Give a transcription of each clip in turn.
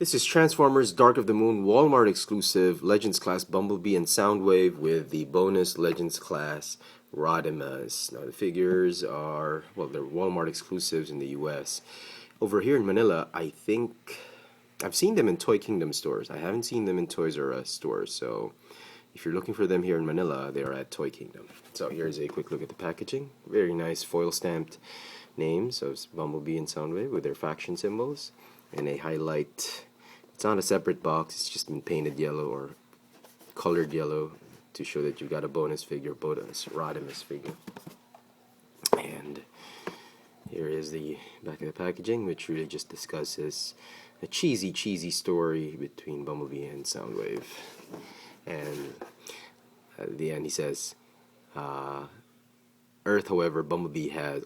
This is Transformers Dark of the Moon Walmart exclusive Legends class Bumblebee and Soundwave with the bonus Legends class Rodimus. Now the figures are, well, they're Walmart exclusives in the US. Over here in Manila, I think I've seen them in Toy Kingdom stores. I haven't seen them in Toys R Us stores, so if you're looking for them here in Manila, they are at Toy Kingdom. So here's a quick look at the packaging. Very nice foil stamped names of Bumblebee and Soundwave with their faction symbols and a highlight. It's not a separate box, it's just been painted yellow or colored yellow to show that you've got a bonus figure, bonus Rodimus figure. And here is the back of the packaging, which really just discusses a cheesy story between Bumblebee and Soundwave. And at the end he says, Earth, however, Bumblebee has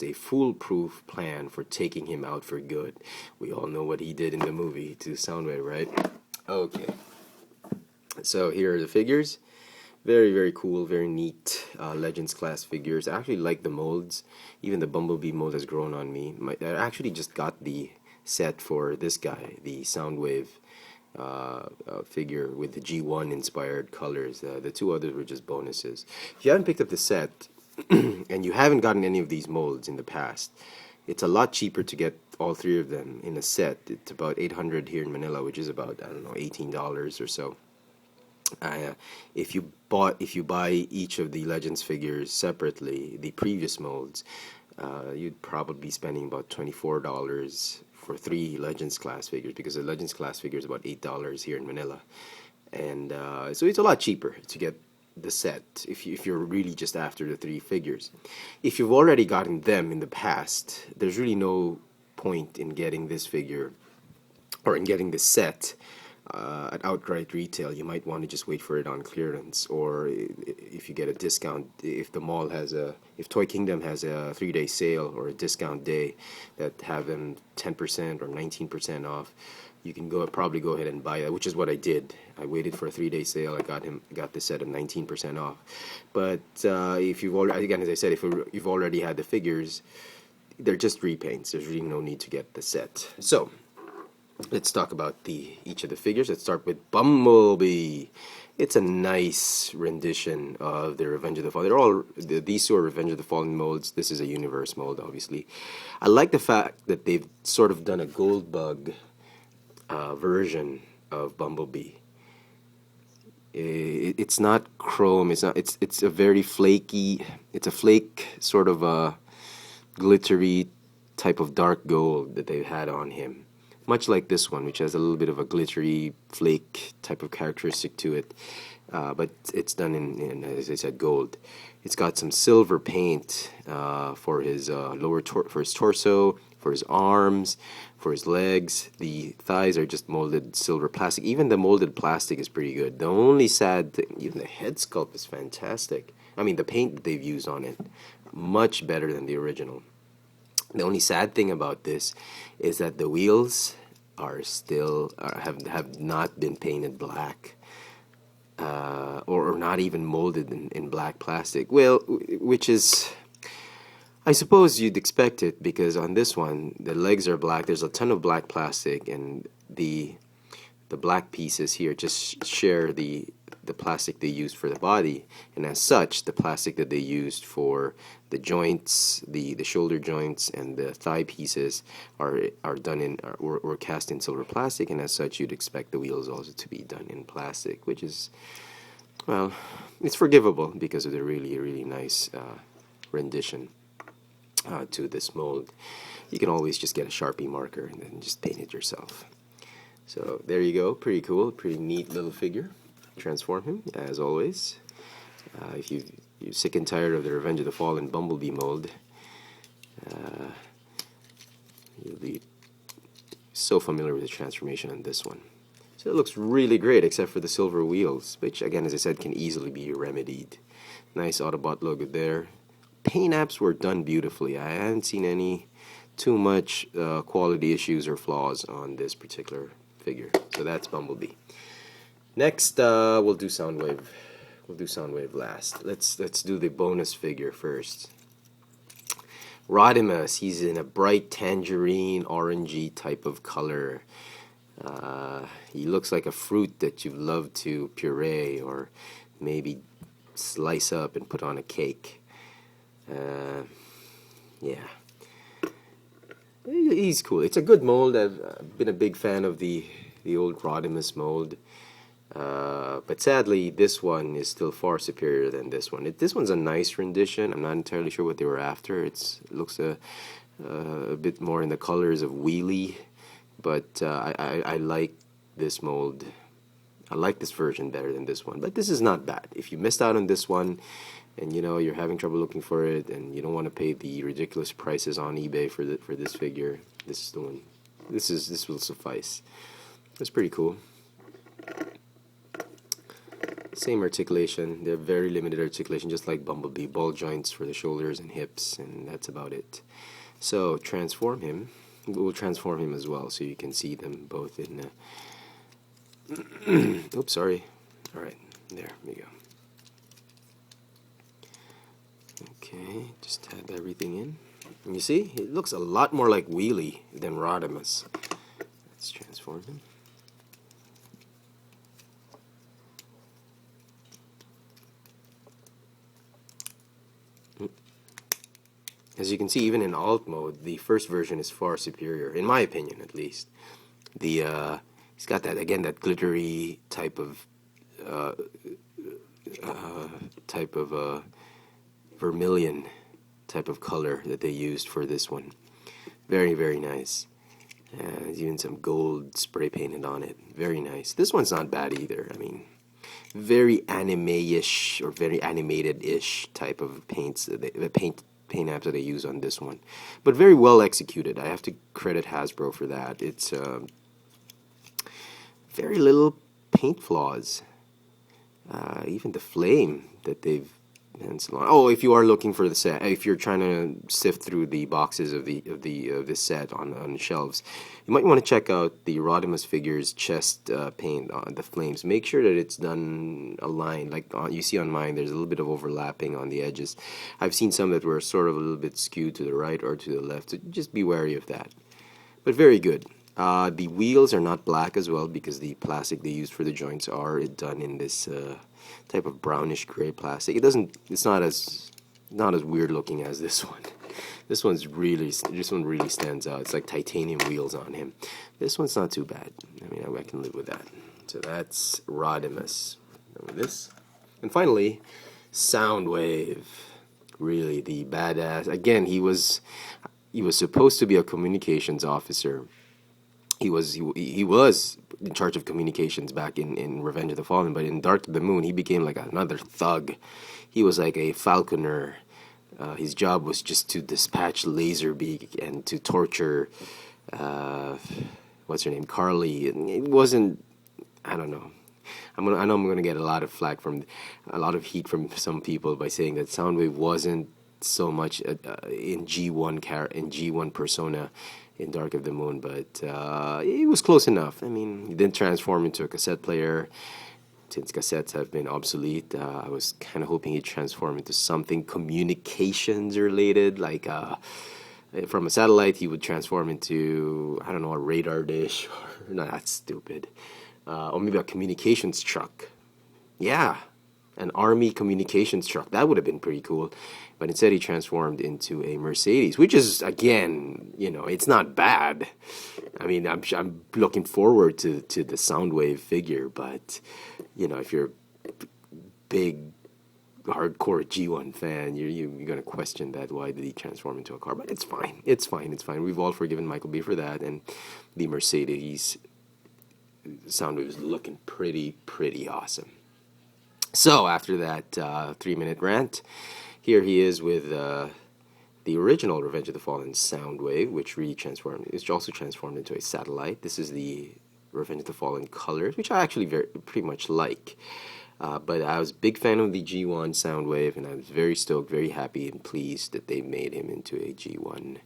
a foolproof plan for taking him out for good. We all know what he did in the movie to Soundwave, right? Okay. So here are the figures. Very cool, very neat Legends class figures. I actually like the molds. Even the Bumblebee mold has grown on me. I actually just got the set for this guy, the Soundwave figure with the G1 inspired colors. The two others were just bonuses. If you haven't picked up the set and you haven't gotten any of these molds in the past, it's a lot cheaper to get all three of them in a set. It's about $800 here in Manila, which is about, I don't know, $18 or so. If you buy each of the Legends figures separately, the previous molds, you'd probably be spending about $24 for 3 Legends class figures, because the Legends class figure is about $8 here in Manila, and so it's a lot cheaper to get the set if you're really just after the 3 figures. If you've already gotten them in the past, there's really no point in getting this figure or in getting the set at outright retail. You might want to just wait for it on clearance, or if you get a discount, if Toy Kingdom has a 3-day sale or a discount day that have them 10% or 19% off, you can probably go ahead and buy that, which is what I did. I waited for a 3-day sale. I got the set at 19% off. But if you've already, again, as I said, if you've already had the figures, they're just repaints. There's really no need to get the set. So let's talk about each of the figures. Let's start with Bumblebee. It's a nice rendition of the Revenge of the Fallen. These two are Revenge of the Fallen molds. This is a universe mold, obviously. I like the fact that they've sort of done a gold bug version of Bumblebee. It's not chrome. It's a very flaky. It's a flake, sort of a glittery type of dark gold that they've had on him. Much like this one, which has a little bit of a glittery flake type of characteristic to it, but it's done in, as I said, gold. It's got some silver paint for his for his torso, for his arms, for his legs. The thighs are just molded silver plastic. Even the molded plastic is pretty good. The only sad thing, even the head sculpt is fantastic. I mean, the paint that they've used on it, much better than the original. The only sad thing about this is that the wheels are still have not been painted black, or not even molded in black plastic. Well, which is, I suppose you'd expect it, because on this one the legs are black. There's a ton of black plastic, and the black pieces here just share the plastic they used for the body, and as such the plastic that they used for the joints, the shoulder joints and the thigh pieces were cast in silver plastic, and as such you'd expect the wheels also to be done in plastic, which is, well, it's forgivable because of the really nice rendition to this mold. You can always just get a Sharpie marker and then just paint it yourself. So there you go, pretty cool, pretty neat little figure. Transform him, as always. If you're sick and tired of the Revenge of the Fallen Bumblebee mold, you'll be so familiar with the transformation on this one. So it looks really great, except for the silver wheels, which, again, as I said, can easily be remedied. Nice Autobot logo there. Paint apps were done beautifully. I haven't seen any too much quality issues or flaws on this particular figure. So that's Bumblebee. Next, we'll do Soundwave. We'll do Soundwave last. Let's do the bonus figure first. Rodimus, he's in a bright tangerine orangey type of color. He looks like a fruit that you'd love to puree or maybe slice up and put on a cake. Yeah, he's cool. It's a good mold. I've been a big fan of the old Rodimus mold. But sadly, this one is still far superior than this one. This one's a nice rendition. I'm not entirely sure what they were after. It looks a bit more in the colors of Wheelie, but I like this mold. I like this version better than this one, but this is not bad. If you missed out on this one, and you're having trouble looking for it, and you don't want to pay the ridiculous prices on eBay for this figure, this is the one. This will suffice. It's pretty cool. Same articulation. They're very limited articulation, just like Bumblebee. Ball joints for the shoulders and hips, and that's about it. So transform him. We'll transform him as well, so you can see them both in. Oops, sorry. All right, there we go. Okay, just tab everything in. And you see, it looks a lot more like Wheelie than Rodimus. Let's transform him. As you can see, even in alt mode, the first version is far superior, in my opinion, at least. He's got that, again, that glittery type of vermilion type of color that they used for this one. Very, very nice. There's even some gold spray painted on it. Very nice. This one's not bad either. I mean, very anime-ish or very animated-ish type of paints. The paint apps that I use on this one, but very well executed. I have to credit Hasbro for that. It's very little paint flaws. Even the flame that they've and so on. Oh, if you are looking for the set, if you're trying to sift through the boxes of this set on shelves, you might want to check out the Rodimus figures chest paint on the flames. Make sure that it's done aligned, like you see on mine. There's a little bit of overlapping on the edges. I've seen some that were sort of a little bit skewed to the right or to the left, so just be wary of that. But very good. The wheels are not black as well because the plastic they used for the joints are done in this type of brownish gray plastic. It's not as weird looking as this one. This one really stands out. It's like titanium wheels on him. This one's not too bad. I mean, I can live with that. So that's Rodimus. Remember this? And finally, Soundwave. Really the badass. Again, he was supposed to be a communications officer. He was in charge of communications back in Revenge of the Fallen, but in Dark of the Moon, he became like another thug. He was like a falconer. His job was just to dispatch Laserbeak and to torture, what's her name, Carly. It wasn't, I don't know. I know I'm gonna get a lot of heat from some people by saying that Soundwave wasn't so much in G1 persona in Dark of the Moon, but it was close enough. I mean, he didn't transform into a cassette player since cassettes have been obsolete. I was kind of hoping he'd transform into something communications related, like from a satellite he would transform into, I don't know, a radar dish, or no, that's stupid, or maybe a communications truck. Yeah, an army communications truck. That would have been pretty cool. But instead he transformed into a Mercedes, which is, again, it's not bad. I mean, I'm looking forward to the Soundwave figure, but, if you're a big, hardcore G1 fan, you're going to question that. Why did he transform into a car? But it's fine. It's fine. We've all forgiven Michael B. for that, and the Mercedes Soundwave is looking pretty awesome. So, after that 3-minute rant, here he is with the original Revenge of the Fallen Soundwave, which also transformed into a satellite. This is the Revenge of the Fallen colors, which I actually pretty much like. But I was a big fan of the G1 Soundwave, and I was very stoked, very happy, and pleased that they made him into a G1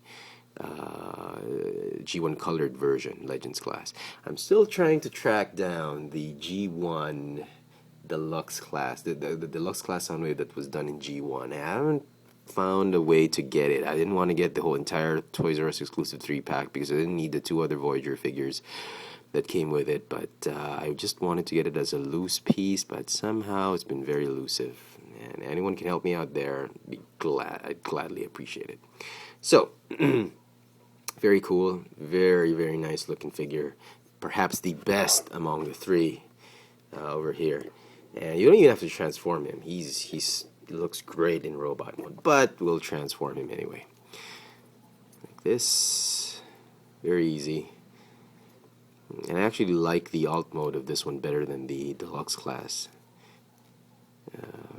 colored version, Legends class. I'm still trying to track down the G1 Deluxe class, the Deluxe class Soundwave that was done in G1. I haven't found a way to get it. I didn't want to get the whole entire Toys R Us exclusive 3-pack because I didn't need the 2 other Voyager figures that came with it, but I just wanted to get it as a loose piece, but somehow it's been very elusive. And anyone can help me out there, I'd gladly appreciate it. So, very cool, very, very nice looking figure. Perhaps the best among the 3 over here. And you don't even have to transform him. He looks great in robot mode, but we'll transform him anyway. Like this, very easy. And I actually like the alt mode of this one better than the deluxe class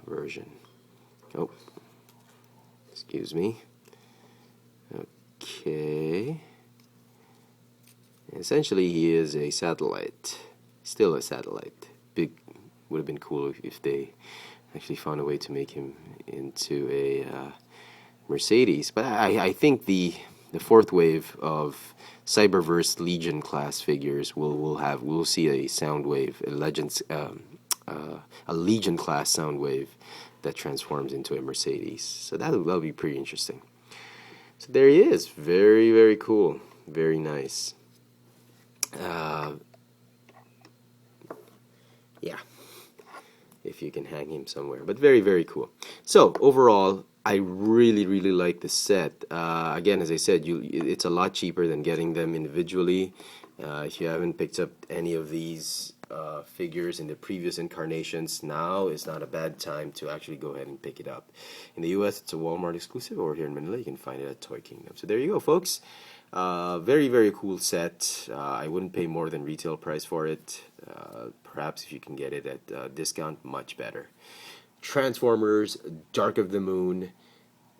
version. Oh, excuse me. Okay. Essentially, he is a satellite. Still a satellite. Big would have been cool if they actually found a way to make him into a Mercedes. But I think the 4th wave of Cyberverse Legion class figures we'll see a Soundwave, a Legion class Soundwave that transforms into a Mercedes. So that'll be pretty interesting. So there he is. Very, very cool. Very nice. Yeah, if you can hang him somewhere, but very, very cool. So overall, I really, really like the set. Again, as I said, it's a lot cheaper than getting them individually. If you haven't picked up any of these figures in the previous incarnations, now is not a bad time to actually go ahead and pick it up. In the US, it's a Walmart exclusive, or here in Manila, you can find it at Toy Kingdom. So there you go, folks. Very, very cool set. I wouldn't pay more than retail price for it. Perhaps if you can get it at discount, much better. Transformers, Dark of the Moon,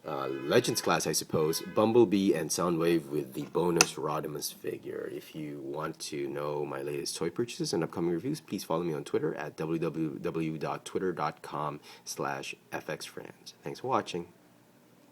Legends class, I suppose, Bumblebee, and Soundwave with the bonus Rodimus figure. If you want to know my latest toy purchases and upcoming reviews, please follow me on Twitter at www.twitter.com/fxfranz. Thanks for watching.